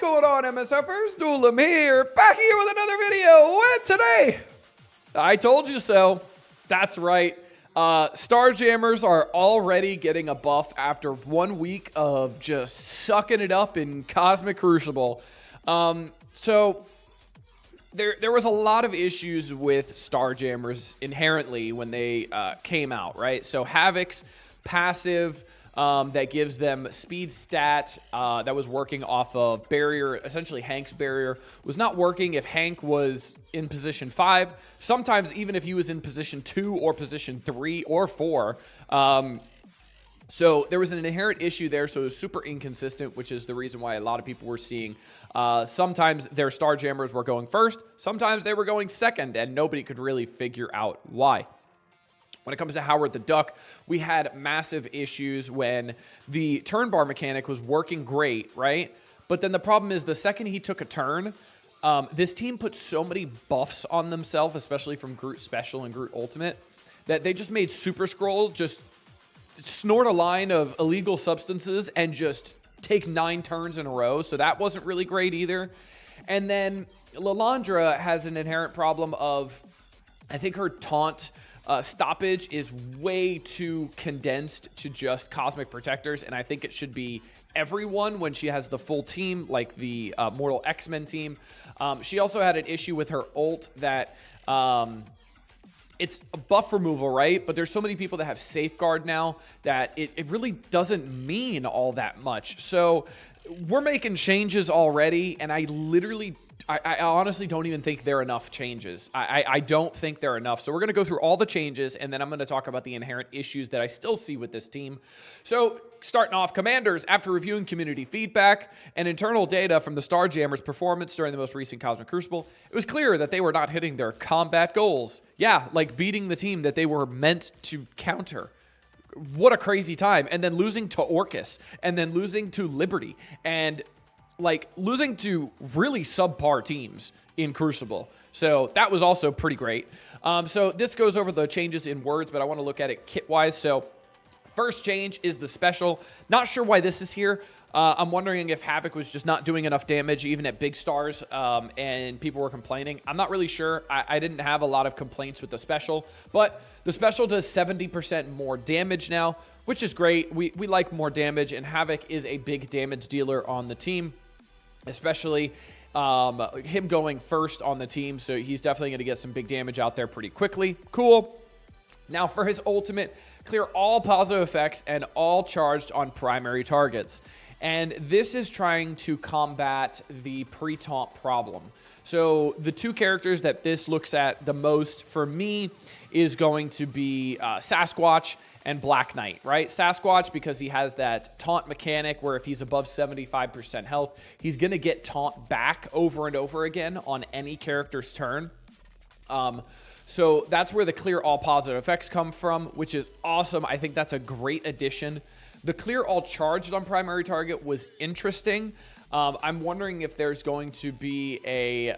going on, MSFers? Duelim here, back here with another video. And today, I told you so. That's right. Starjammers are already getting a buff after 1 week of just sucking it up in Cosmic Crucible. So there was a lot of issues with Starjammers inherently when they came out, right? So Havok's passive that gives them speed stat that was working off of barrier, essentially Hank's barrier, was not working if Hank was in position 5. Sometimes even if he was in position 2 or position 3 or 4. So there was an inherent issue there, so it was super inconsistent, which is the reason why a lot of people were seeing sometimes their Starjammers were going first, sometimes they were going second, and nobody could really figure out why. When it comes to Howard the Duck, we had massive issues when the turn bar mechanic was working great, right? But then the problem is the second he took a turn, this team put so many buffs on themselves, especially from Groot Special and Groot Ultimate, that they just made Super Scroll just snort a line of illegal substances and just take 9 turns in a row. So that wasn't really great either. And then Lilandra has an inherent problem of, I think her taunt stoppage is way too condensed to just Cosmic Protectors, and I think it should be everyone when she has the full team, like the Mortal X-Men team. She also had an issue with her ult that it's a buff removal, right? But there's so many people that have Safeguard now that it really doesn't mean all that much. So we're making changes already, and I honestly don't even think they're enough changes. I don't think they're enough. So we're going to go through all the changes, and then I'm going to talk about the inherent issues that I still see with this team. So starting off, Commanders, after reviewing community feedback and internal data from the Starjammers' performance during the most recent Cosmic Crucible, it was clear that they were not hitting their combat goals. Yeah, like beating the team that they were meant to counter. What a crazy time. And then losing to Orcus, and then losing to Liberty, and like losing to really subpar teams in Crucible. So that was also pretty great. So this goes over the changes in words, but I want to look at it kit-wise. So first change is the special. Not sure why this is here. I'm wondering if Havok was just not doing enough damage even at big stars, and people were complaining. I'm not really sure. I didn't have a lot of complaints with the special, but the special does 70% more damage now, which is great. We like more damage, and Havok is a big damage dealer on the team, especially him going first on the team. So he's definitely going to get some big damage out there pretty quickly. Cool. Now for his ultimate, clear all positive effects and all charged on primary targets. And this is trying to combat the pre-taunt problem. So the two characters that this looks at the most for me is going to be Sasquatch and Black Knight, right? Sasquatch, because he has that taunt mechanic where if he's above 75% health, he's going to get taunt back over and over again on any character's turn. So that's where the clear all positive effects come from, which is awesome. I think that's a great addition. The clear all charged on primary target was interesting. I'm wondering if there's going to be a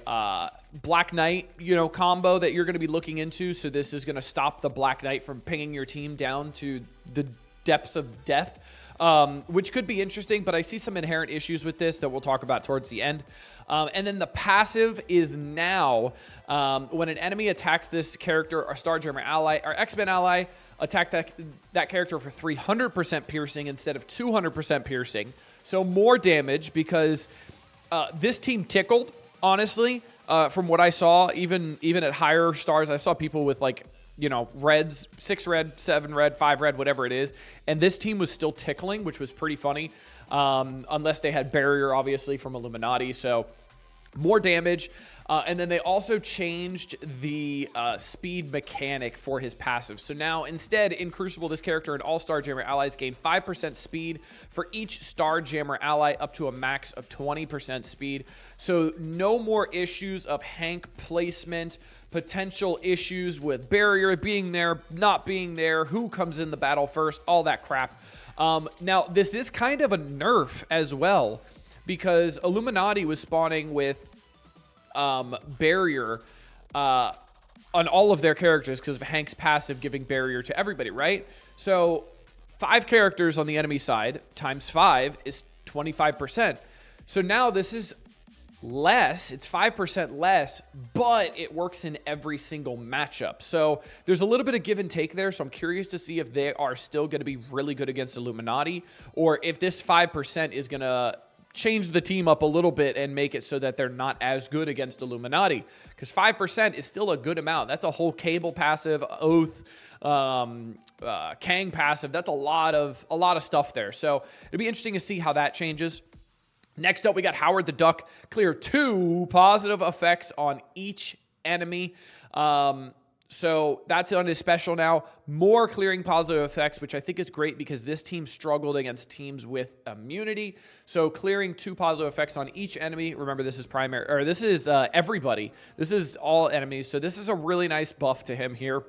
Black Knight, combo that you're going to be looking into. So this is going to stop the Black Knight from pinging your team down to the depths of death, which could be interesting. But I see some inherent issues with this that we'll talk about towards the end. And then the passive is now when an enemy attacks this character or Starjammer ally or X-Men ally, attack that character for 300% piercing instead of 200% piercing. So more damage because this team tickled, honestly, from what I saw, even at higher stars. I saw people with reds, 6 red, 7 red, 5 red, whatever it is. And this team was still tickling, which was pretty funny, unless they had barrier, obviously, from Illuminati. So more damage. And then they also changed the speed mechanic for his passive. So now instead in Crucible, this character and all Starjammer allies gain 5% speed for each Starjammer ally up to a max of 20% speed. So no more issues of Hank placement, potential issues with barrier being there, not being there, who comes in the battle first, all that crap. Now this is kind of a nerf as well, because Illuminati was spawning with barrier on all of their characters because of Hank's passive giving barrier to everybody, right? So 5 characters on the enemy side times 5 is 25%. So now this is less, it's 5% less, but it works in every single matchup. So there's a little bit of give and take there. So I'm curious to see if they are still going to be really good against Illuminati, or if this 5% is going to change the team up a little bit and make it so that they're not as good against Illuminati, because 5% is still a good amount. That's a whole Cable passive, Oath, Kang passive. That's a lot of stuff there. So it'll be interesting to see how that changes. Next up, we got Howard the Duck. Clear 2 positive effects on each enemy. So that's on his special now. More clearing positive effects, which I think is great because this team struggled against teams with immunity. So clearing 2 positive effects on each enemy. Remember, this is primary, or this is everybody. This is all enemies. So this is a really nice buff to him here.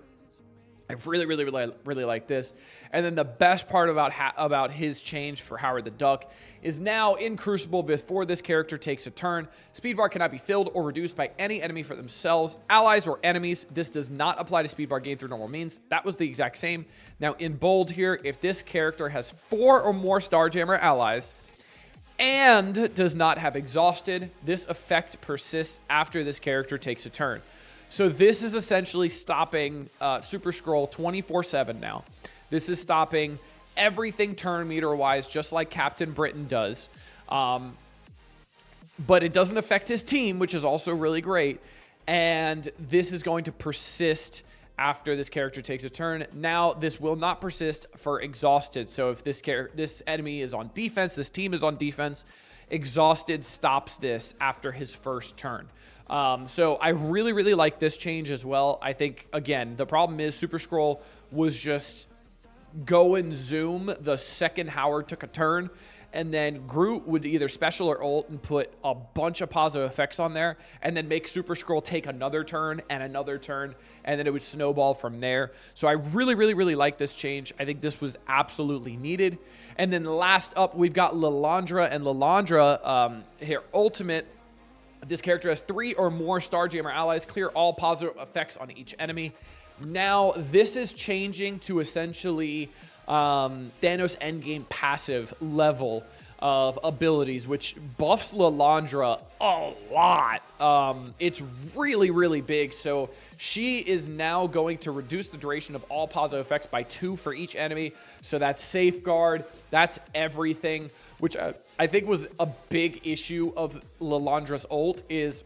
I really like this. And then the best part about his change for Howard the Duck is now in Crucible, before this character takes a turn, speed bar cannot be filled or reduced by any enemy for themselves, allies, or enemies. This does not apply to speed bar gained through normal means. That was the exact same. Now in bold here, if this character has 4 or more Starjammer allies and does not have exhausted, this effect persists after this character takes a turn. So this is essentially stopping Super Scroll 24/7 now. This is stopping everything turn meter wise, just like Captain Britain does. But it doesn't affect his team, which is also really great. And this is going to persist after this character takes a turn. Now, this will not persist for exhausted. So if this enemy is on defense, this team is on defense, exhausted stops this after his first turn. So I really like this change as well. I think, again, the problem is Super Scroll was just go and zoom the second Howard took a turn, and then Groot would either special or ult and put a bunch of positive effects on there, and then make Super Scroll take another turn, and then it would snowball from there. So I really like this change. I think this was absolutely needed. And then last up, we've got Lilandra, and Lilandra, here, ultimate. This character has 3 or more Starjammer allies. Clear all positive effects on each enemy. Now, this is changing to essentially Thanos Endgame passive level of abilities, which buffs Lilandra a lot. It's really big. So she is now going to reduce the duration of all positive effects by 2 for each enemy. So that's Safeguard. That's everything, which I think was a big issue of Lilandra's ult, is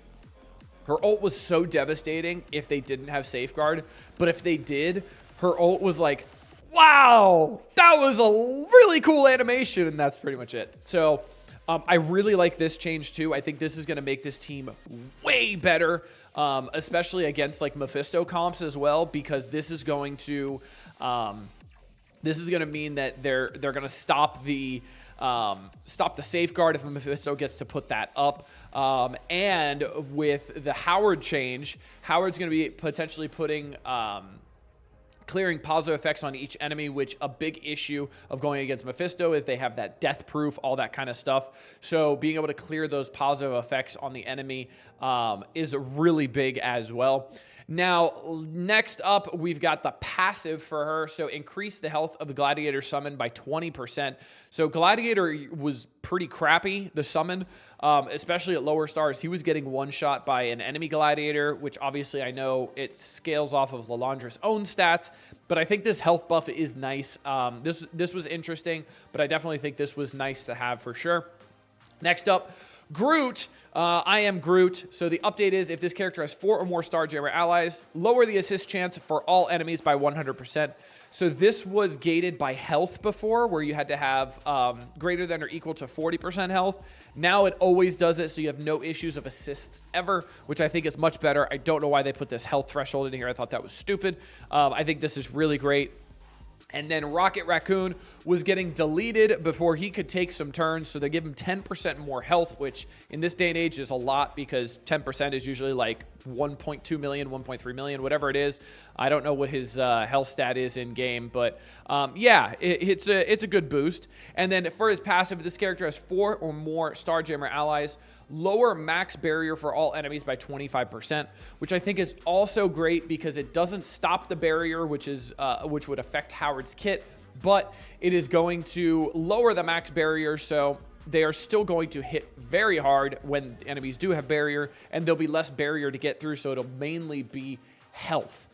her ult was so devastating if they didn't have Safeguard. But if they did, her ult was like, wow, that was a really cool animation, and that's pretty much it. So I really like this change too. I think this is going to make this team way better, especially against like Mephisto comps as well, because this is going to mean that they're going to stop the Safeguard if Mephisto gets to put that up. And with the Howard change, Howard's going to be potentially putting clearing positive effects on each enemy, which a big issue of going against Mephisto is they have that death proof, all that kind of stuff. So being able to clear those positive effects on the enemy is really big as well. Now, next up, we've got the passive for her. So increase the health of the Gladiator summon by 20%. So Gladiator was pretty crappy, the summon, especially at lower stars. He was getting one-shot by an enemy Gladiator, which obviously I know it scales off of Lilandra's own stats, but I think this health buff is nice. This was interesting, but I definitely think this was nice to have for sure. Next up, Groot. I am Groot. So the update is if this character has 4 or more Starjammer allies, lower the assist chance for all enemies by 100%. So this was gated by health before, where you had to have greater than or equal to 40% health. Now it always does it, so you have no issues of assists ever, which I think is much better. I don't know why they put this health threshold in here. I thought that was stupid. I think this is really great. And then Rocket Raccoon was getting deleted before he could take some turns, so they give him 10% more health, which in this day and age is a lot because 10% is usually like 1.2 million, 1.3 million, whatever it is. I don't know what his health stat is in game, but yeah, it's a good boost. And then for his passive, this character has 4 or more Starjammer allies. Lower max barrier for all enemies by 25%, which I think is also great because it doesn't stop the barrier, which would affect Howard's kit, but it is going to lower the max barrier. So they are still going to hit very hard when enemies do have barrier, and there'll be less barrier to get through, so it'll mainly be health.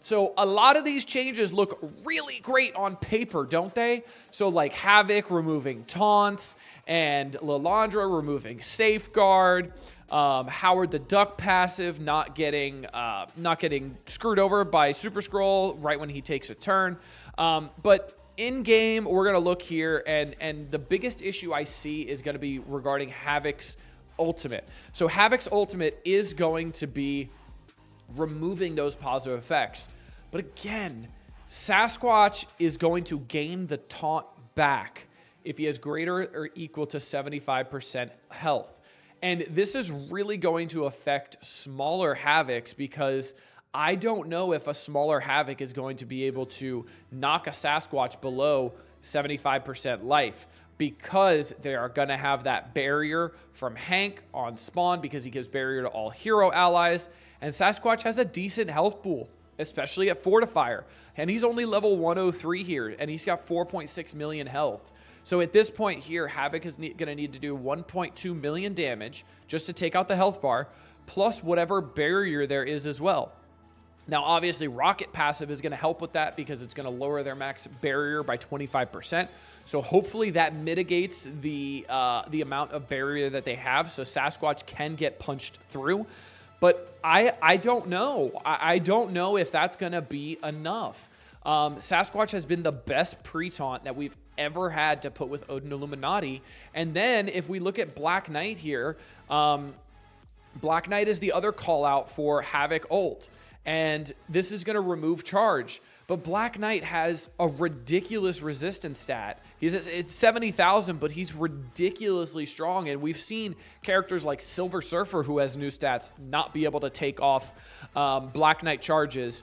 So a lot of these changes look really great on paper, don't they? So like Havok removing taunts, and Lilandra removing safeguard, Howard the Duck passive not getting screwed over by Super Scroll right when he takes a turn. But in game, we're gonna look here, and the biggest issue I see is gonna be regarding Havok's ultimate. So Havok's ultimate is going to be removing those positive effects. But again, Sasquatch is going to gain the taunt back if he has greater or equal to 75% health. And this is really going to affect smaller Havocs, because I don't know if a smaller Havok is going to be able to knock a Sasquatch below 75% life, because they are going to have that barrier from Hank on spawn, because he gives barrier to all hero allies. And Sasquatch has a decent health pool, especially at Fortifier. And he's only level 103 here, and he's got 4.6 million health. So at this point here, Havok is going to need to do 1.2 million damage just to take out the health bar, plus whatever barrier there is as well. Now, obviously, Rocket passive is going to help with that, because it's going to lower their max barrier by 25%. So hopefully that mitigates the amount of barrier that they have, so Sasquatch can get punched through. But I don't know. I don't know if that's going to be enough. Sasquatch has been the best pre-taunt that we've ever had to put with Odin Illuminati. And then if we look at Black Knight here, Black Knight is the other call out for Havok ult. And this is going to remove charge. But Black Knight has a ridiculous resistance stat. It's 70,000, but he's ridiculously strong. And we've seen characters like Silver Surfer, who has new stats, not be able to take off Black Knight charges.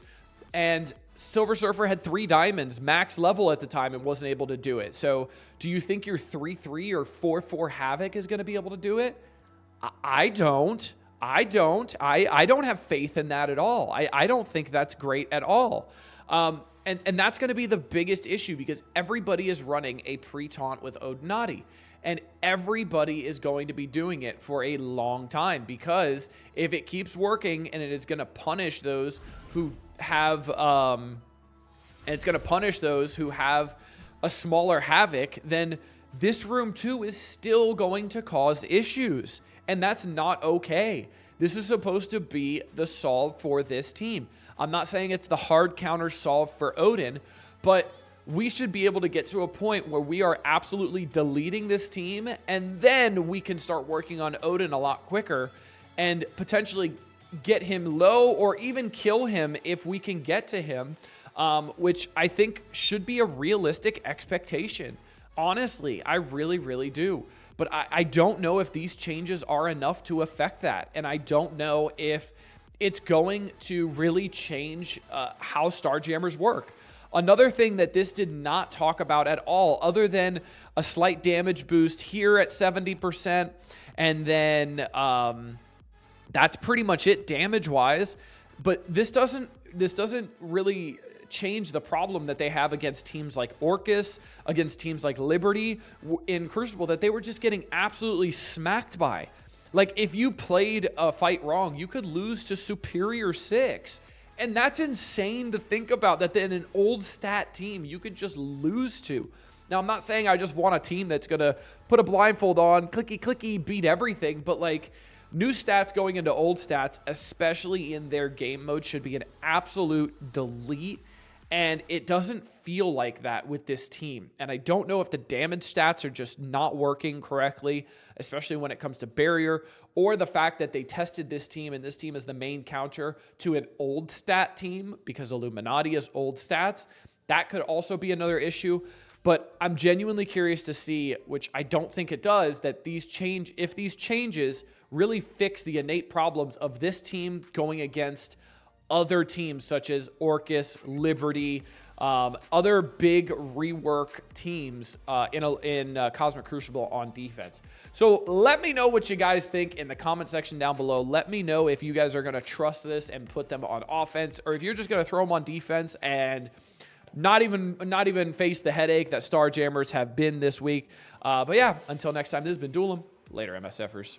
And Silver Surfer had 3 diamonds max level at the time and wasn't able to do it. So do you think your 3-3 or 4-4 Havok is going to be able to do it? I don't. I don't have faith in that at all. I don't think that's great at all. And that's going to be the biggest issue, because everybody is running a pre-taunt with Odinati, and everybody is going to be doing it for a long time, because if it keeps working and it is going to punish those who have, a smaller Havok, then this room 2 is still going to cause issues. And that's not okay. This is supposed to be the solve for this team. I'm not saying it's the hard counter solve for Odin, but we should be able to get to a point where we are absolutely deleting this team, and then we can start working on Odin a lot quicker and potentially get him low, or even kill him if we can get to him, which I think should be a realistic expectation. Honestly, I really, really do. But I don't know if these changes are enough to affect that. And I don't know if it's going to really change how Starjammers work. Another thing that this did not talk about at all, other than a slight damage boost here at 70%, and then that's pretty much it damage-wise. But this doesn't really change the problem that they have against teams like Orcus, against teams like Liberty in Crucible, that they were just getting absolutely smacked by. Like, if you played a fight wrong, you could lose to Superior 6. And that's insane to think about, that in an old stat team you could just lose to. Now, I'm not saying I just want a team that's going to put a blindfold on, clicky, beat everything, but like, new stats going into old stats, especially in their game mode, should be an absolute delete. And it doesn't feel like that with this team. And I don't know if the damage stats are just not working correctly, especially when it comes to barrier, or the fact that they tested this team, and this team is the main counter to an old stat team, because Illuminati is old stats. That could also be another issue. But I'm genuinely curious to see, which I don't think it does, that if these changes really fix the innate problems of this team going against other teams such as Orcus, Liberty, other big rework teams in Cosmic Crucible on defense. So let me know what you guys think in the comment section down below. Let me know if you guys are going to trust this and put them on offense, or if you're just going to throw them on defense and not even face the headache that Starjammers have been this week. But yeah, until next time, this has been Duel 'em. Later, MSFers.